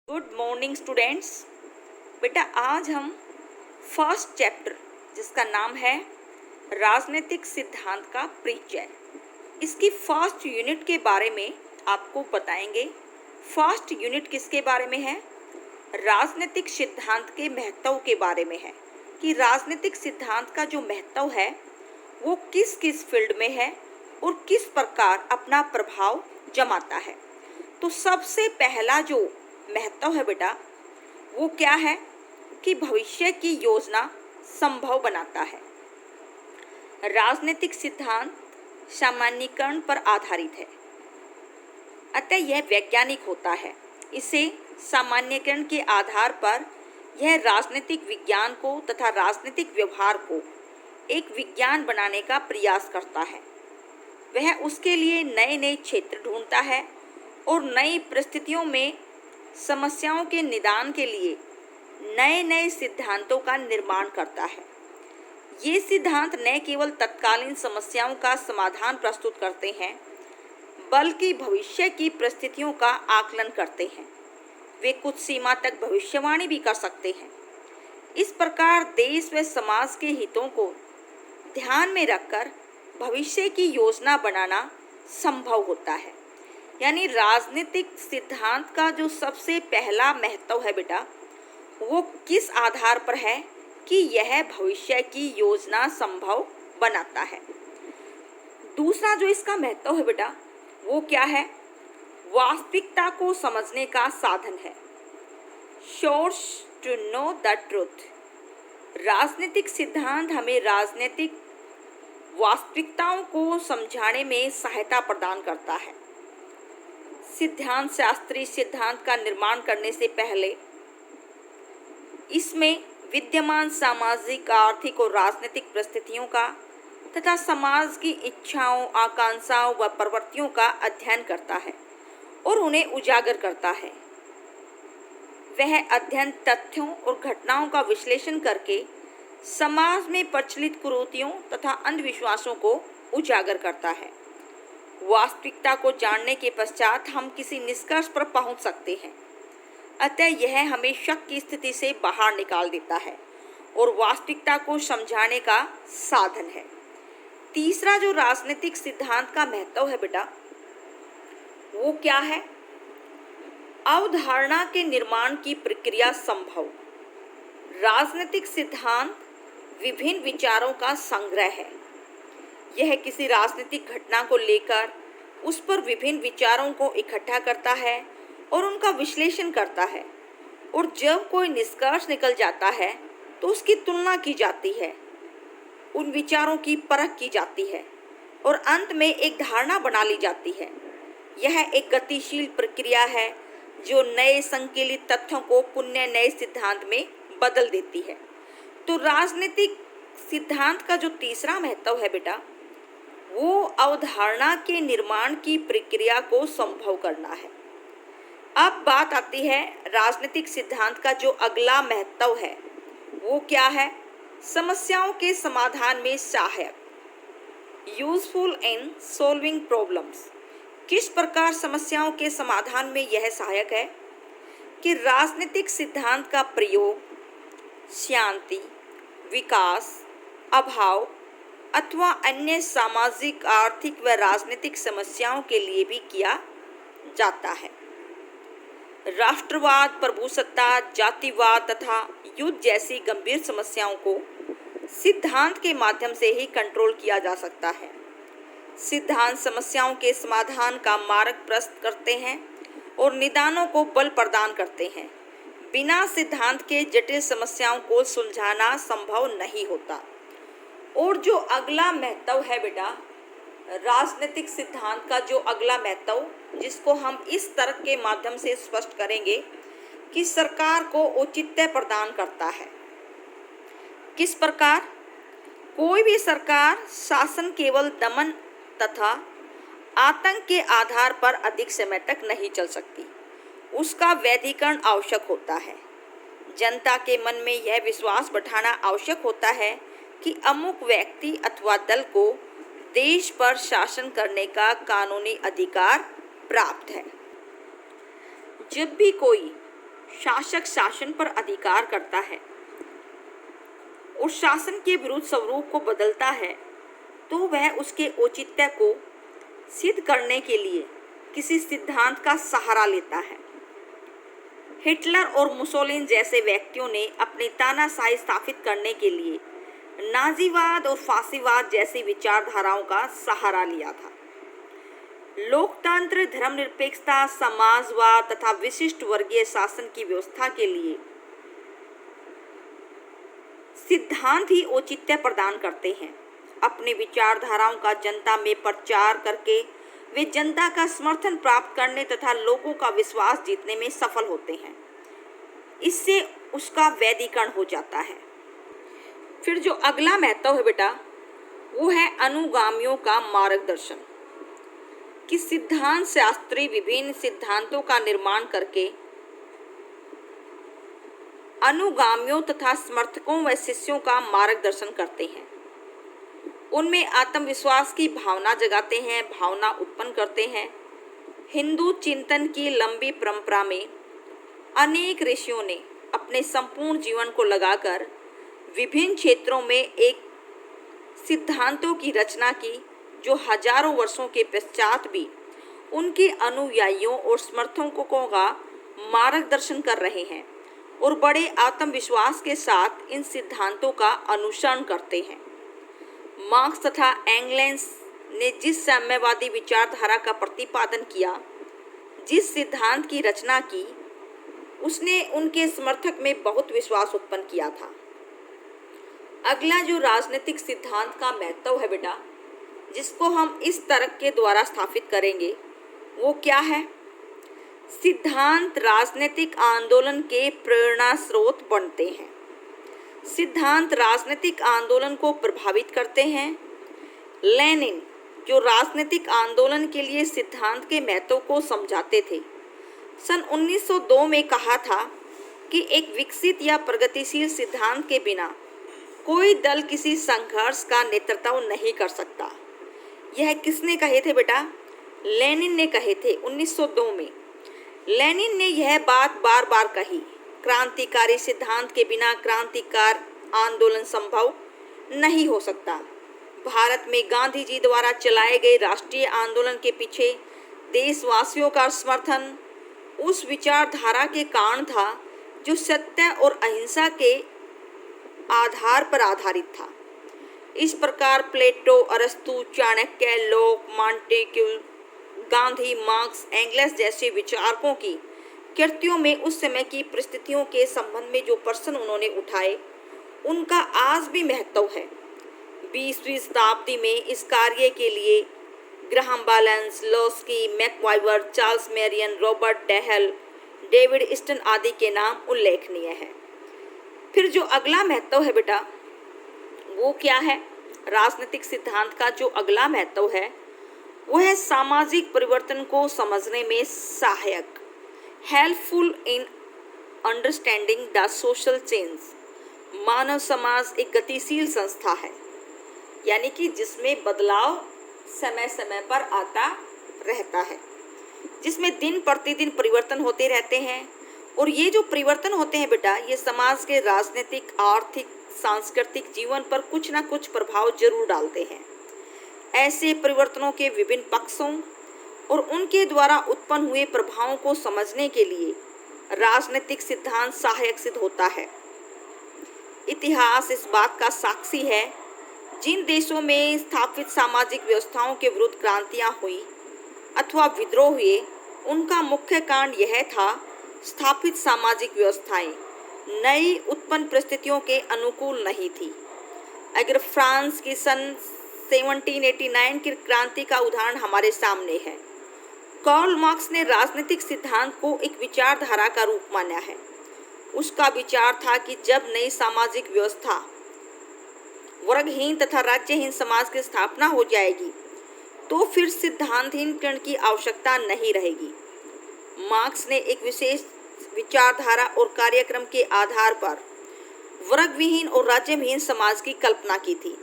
Good morning students. बेटा आज हम फर्स्ट चैप्टर जिसका नाम है राजनीतिक सिद्धांत का परिचय, इसकी फर्स्ट यूनिट के बारे में आपको बताएंगे। फर्स्ट यूनिट किसके बारे में है? राजनीतिक सिद्धांत के महत्व के बारे में है कि राजनीतिक सिद्धांत का जो महत्व है वो किस किस फील्ड में है और किस प्रकार अपना प्रभाव जमाता है। तो सबसे पहला जो महत्व है बेटा वो क्या है कि भविष्य की योजना संभव बनाता है। राजनीतिक सिद्धांत सामान्यीकरण पर आधारित है, अतः यह वैज्ञानिक होता है। इसे सामान्यीकरण के आधार पर यह राजनीतिक विज्ञान को तथा राजनीतिक व्यवहार को एक विज्ञान बनाने का प्रयास करता है। वह उसके लिए नए नए क्षेत्र ढूंढता है और नई परिस्थितियों में समस्याओं के निदान के लिए नए नए सिद्धांतों का निर्माण करता है। ये सिद्धांत न केवल तत्कालीन समस्याओं का समाधान प्रस्तुत करते हैं बल्कि भविष्य की परिस्थितियों का आकलन करते हैं। वे कुछ सीमा तक भविष्यवाणी भी कर सकते हैं। इस प्रकार देश व समाज के हितों को ध्यान में रखकर भविष्य की योजना बनाना संभव होता है। यानी राजनीतिक सिद्धांत का जो सबसे पहला महत्व है बेटा वो किस आधार पर है कि यह भविष्य की योजना संभव बनाता है। दूसरा जो इसका महत्व है बेटा वो क्या है? वास्तविकता को समझने का साधन है। Source to know the truth. राजनीतिक सिद्धांत हमें राजनीतिक वास्तविकताओं को समझाने में सहायता प्रदान करता है। सिद्धांत शास्त्री सिद्धांत का निर्माण करने से पहले इसमें विद्यमान सामाजिक, आर्थिक और राजनीतिक परिस्थितियों का तथा समाज की इच्छाओं, आकांक्षाओं व प्रवृत्तियों का अध्ययन करता है और उन्हें उजागर करता है। वह अध्ययन तथ्यों और घटनाओं का विश्लेषण करके समाज में प्रचलित कुरीतियों तथा अंधविश्वासों को उजागर करता है। वास्तविकता को जानने के पश्चात हम किसी निष्कर्ष पर पहुंच सकते हैं, अतः यह हमें शक की स्थिति से बाहर निकाल देता है और वास्तविकता को समझाने का साधन है। तीसरा जो राजनीतिक सिद्धांत का महत्व है बेटा वो क्या है? अवधारणा के निर्माण की प्रक्रिया संभव। राजनीतिक सिद्धांत विभिन्न विचारों का संग्रह है। यह किसी राजनीतिक घटना को लेकर उस पर विभिन्न विचारों को इकट्ठा करता है और उनका विश्लेषण करता है, और जब कोई निष्कर्ष निकल जाता है तो उसकी तुलना की जाती है, उन विचारों की परख की जाती है और अंत में एक धारणा बना ली जाती है। यह एक गतिशील प्रक्रिया है जो नए संकलित तथ्यों को पुनः नए सिद्धांत में बदल देती है। तो राजनीतिक सिद्धांत का जो तीसरा महत्व है बेटा वो अवधारणा के निर्माण की प्रक्रिया को संभव करना है। अब बात आती है राजनीतिक सिद्धांत का जो अगला महत्व है वो क्या है? समस्याओं के समाधान में सहायक, यूजफुल इन सॉल्विंग प्रॉब्लम्स। किस प्रकार समस्याओं के समाधान में यह सहायक है कि राजनीतिक सिद्धांत का प्रयोग शांति, विकास, अभाव अथवा अन्य सामाजिक, आर्थिक व राजनीतिक समस्याओं के लिए भी किया जाता है। राष्ट्रवाद, प्रभुसत्ता, जातिवाद तथा युद्ध जैसी गंभीर समस्याओं को सिद्धांत के माध्यम से ही कंट्रोल किया जा सकता है। सिद्धांत समस्याओं के समाधान का मार्ग प्रशस्त करते हैं और निदानों को बल प्रदान करते हैं। बिना सिद्धांत के जटिल समस्याओं को सुलझाना संभव नहीं होता। और जो अगला महत्व है बेटा राजनीतिक सिद्धांत का जो अगला महत्व जिसको हम इस तर्क के माध्यम से स्पष्ट करेंगे कि सरकार को औचित्य प्रदान करता है। किस प्रकार? कोई भी सरकार शासन केवल दमन तथा आतंक के आधार पर अधिक समय तक नहीं चल सकती। उसका वैधीकरण आवश्यक होता है। जनता के मन में यह विश्वास बैठाना आवश्यक होता है कि अमुक व्यक्ति अथवा दल को देश पर शासन करने का कानूनी अधिकार प्राप्त है। जब भी कोई शासक शासन पर अधिकार करता है और शासन के विरुद्ध स्वरूप को बदलता है, तो वह उसके औचित्य को सिद्ध करने के लिए किसी सिद्धांत का सहारा लेता है। हिटलर और मुसोलिनी जैसे व्यक्तियों ने अपनी तानाशाही स्थापित करने के लिए नाजीवाद और फासीवाद जैसी विचारधाराओं का सहारा लिया था। लोकतंत्र, धर्मनिरपेक्षता, समाजवाद तथा विशिष्ट वर्गीय शासन की व्यवस्था के लिए सिद्धांत ही औचित्य प्रदान करते हैं। अपनी विचारधाराओं का जनता में प्रचार करके वे जनता का समर्थन प्राप्त करने तथा लोगों का विश्वास जीतने में सफल होते हैं। इससे उसका वैधीकरण हो जाता है। फिर जो अगला महत्व है बेटा, वो है अनुगामियों का मार्गदर्शन। कि सिद्धांत शास्त्री विभिन्न सिद्धांतों का निर्माण करके अनुगामियों तथा समर्थकों व शिष्यों का मार्गदर्शन करते हैं। उनमें आत्मविश्वास की भावना जगाते हैं, भावना उत्पन्न करते हैं। हिंदू चिंतन की लंबी परंपरा में अनेक ऋषियों ने अपने संपूर्ण जीवन को लगाकर विभिन्न क्षेत्रों में एक सिद्धांतों की रचना की, जो हजारों वर्षों के पश्चात भी उनके अनुयायियों और समर्थकों का मार्गदर्शन कर रहे हैं और बड़े आत्मविश्वास के साथ इन सिद्धांतों का अनुसरण करते हैं। मार्क्स तथा एंगेल्स ने जिस साम्यवादी विचारधारा का प्रतिपादन किया, जिस सिद्धांत की रचना की, उसने उनके समर्थक में बहुत विश्वास उत्पन्न किया था। अगला जो राजनीतिक सिद्धांत का महत्व है बेटा, जिसको हम इस तर्क के द्वारा स्थापित करेंगे, वो क्या है? सिद्धांत राजनीतिक आंदोलन के प्रेरणा स्रोत बनते हैं। सिद्धांत राजनीतिक आंदोलन को प्रभावित करते हैं। लेनिन, जो राजनीतिक आंदोलन के लिए सिद्धांत के महत्व को समझाते थे, सन 1902 में कहा था कि एक विकसित या प्रगतिशील सिद्धांत के बिना कोई दल किसी संघर्ष का नेतृत्व नहीं कर सकता। यह किसने कहे थे बेटा? लेनिन ने कहे थे 1902 में। लेनिन ने यह बात बार बार कही, क्रांतिकारी सिद्धांत के बिना क्रांतिकार आंदोलन संभव नहीं हो सकता। भारत में गांधी जी द्वारा चलाए गए राष्ट्रीय आंदोलन के पीछे देशवासियों का समर्थन उस विचारधारा के कारण था जो सत्य और अहिंसा के आधार पर आधारित था। इस प्रकार प्लेटो, अरस्तु, चाणक्य, लोक, मॉन्टेस्क्यू, गांधी, मार्क्स, एंगेल्स जैसे विचारकों की कृतियों में उस समय की परिस्थितियों के संबंध में जो प्रश्न उन्होंने उठाए, उनका आज भी महत्व है। 20वीं शताब्दी में इस कार्य के लिए Graham Wallas, Laski, MacIver, Charles Merriam, Robert Dahl, David Easton आदि के नाम उल्लेखनीय है। फिर जो अगला महत्व है बेटा, वो क्या है? राजनीतिक सिद्धांत का जो अगला महत्व है, वो है सामाजिक परिवर्तन को समझने में सहायक, helpful in understanding the social change. मानव समाज एक गतिशील संस्था है, यानी कि जिसमें बदलाव समय समय पर आता रहता है, जिसमें दिन प्रतिदिन परिवर्तन होते रहते हैं। और ये जो परिवर्तन होते हैं बेटा, ये समाज के राजनीतिक, आर्थिक, सांस्कृतिक जीवन पर कुछ ना कुछ प्रभाव जरूर डालते हैं। ऐसे परिवर्तनों के विभिन्न पक्षों और उनके द्वारा उत्पन्न हुए प्रभावों को समझने के लिए राजनीतिक सिद्धांत सहायक सिद्ध होता है। इतिहास इस बात का साक्षी है, जिन देशों में स्थापित सामाजिक व्यवस्थाओं के विरुद्ध क्रांतियां हुई अथवा विद्रोह हुए, उनका मुख्य कारण यह था, स्थापित सामाजिक व्यवस्थाएं नई उत्पन्न परिस्थितियों के अनुकूल नहीं थी। अगर फ्रांस की सन 1789 की क्रांति का उदाहरण हमारे सामने है। कार्ल मार्क्स ने राजनीतिक सिद्धांत को एक विचारधारा का रूप माना है। उसका विचार था कि जब नई सामाजिक व्यवस्था वर्गहीन तथा राज्यहीन समाज की स्थापना हो जाएगी, तो फिर सिद्धांतहीनकरण की आवश्यकता नहीं रहेगी। मार्क्स ने एक विशेष विचारधारा और कार्यक्रम के आधार पर वर्गविहीन और राज्यविहीन समाज की कल्पना की थी।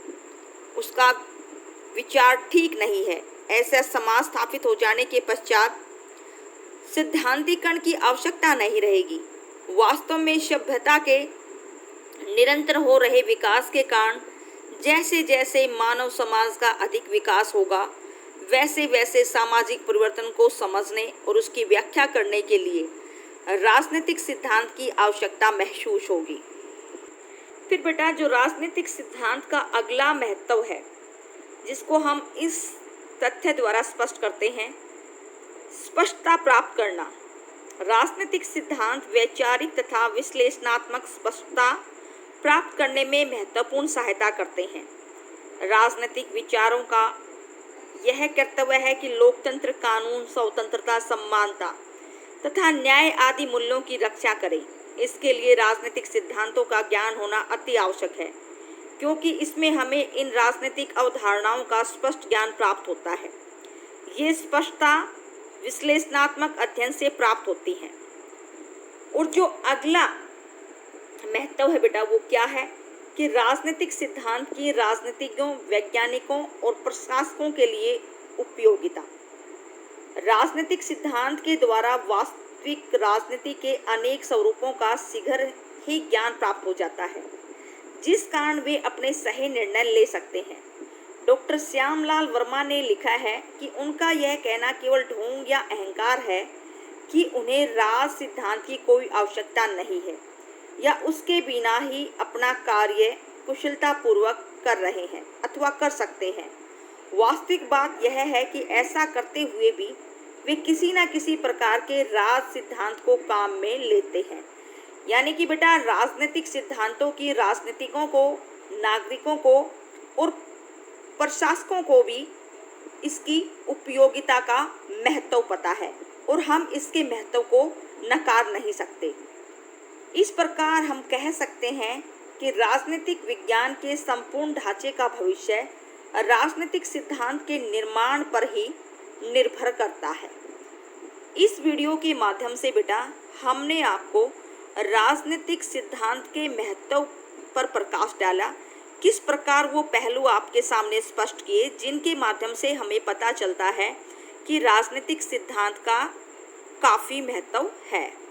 उसका विचार ठीक नहीं है। ऐसा समाज स्थापित हो जाने के पश्चात सिद्धांतीकरण की आवश्यकता नहीं रहेगी। वास्तव में सभ्यता के निरंतर हो रहे विकास के कारण जैसे जैसे मानव समाज का अधिक विकास होगा, वैसे वैसे सामाजिक परिवर्तन को समझने और उसकी व्याख्या करने के लिए राजनीतिक सिद्धांत की आवश्यकता महसूस होगी। फिर बेटा, जो राजनीतिक सिद्धांत का अगला महत्व है, जिसको हम इस तथ्य द्वारा स्पष्ट करते हैं, स्पष्टता प्राप्त करना। राजनीतिक सिद्धांत वैचारिक तथा विश्लेषणात्मक स्पष्टता प्राप्त करने में महत्वपूर्ण सहायता करते हैं। राजनीतिक विचारों का यह कर्तव्य है कि लोकतंत्र, कानून, स्वतंत्रता, समानता तथा न्याय आदि मूल्यों की रक्षा करें। इसके लिए राजनीतिक सिद्धांतों का ज्ञान होना अति आवश्यक है, क्योंकि इसमें हमें इन राजनीतिक अवधारणाओं का स्पष्ट ज्ञान प्राप्त होता है। ये स्पष्टता विश्लेषणात्मक अध्ययन से प्राप्त होती है। और जो अगला महत्व है बेटा, वो क्या है कि राजनीतिक सिद्धांत की राजनीतिज्ञों, वैज्ञानिकों और प्रशासकों के लिए उपयोगिता। राजनीतिक सिद्धांत के द्वारा वास्तविक राजनीति के अनेक स्वरूपों का शीघ्र ही ज्ञान प्राप्त हो जाता है, जिस कारण वे अपने सही निर्णय ले सकते हैं। डॉक्टर श्यामलाल वर्मा ने लिखा है कि उनका यह कहना केवल ढोंग या अहंकार है कि उन्हें राज सिद्धांत की कोई आवश्यकता नहीं है या उसके बिना ही अपना कार्य कुशलतापूर्वक कर रहे हैं अथवा कर सकते हैं। वास्तविक बात यह है कि ऐसा करते हुए भी वे किसी न किसी प्रकार के राज सिद्धांत को काम में लेते हैं। यानी कि बेटा, राजनीतिक सिद्धांतों की राजनीतिकों को, नागरिकों को और प्रशासकों को भी इसकी उपयोगिता का महत्व पता है और हम इसके महत्व को नकार नहीं सकते। इस प्रकार हम कह सकते हैं कि राजनीतिक विज्ञान के संपूर्ण ढांचे का भविष्य राजनीतिक सिद्धांत के निर्माण पर ही निर्भर करता है। इस वीडियो के माध्यम से बेटा, हमने आपको राजनीतिक सिद्धांत के महत्व पर प्रकाश डाला, किस प्रकार वो पहलू आपके सामने स्पष्ट किए, जिनके माध्यम से हमें पता चलता है कि राजनीतिक सिद्धांत का काफ़ी महत्व है।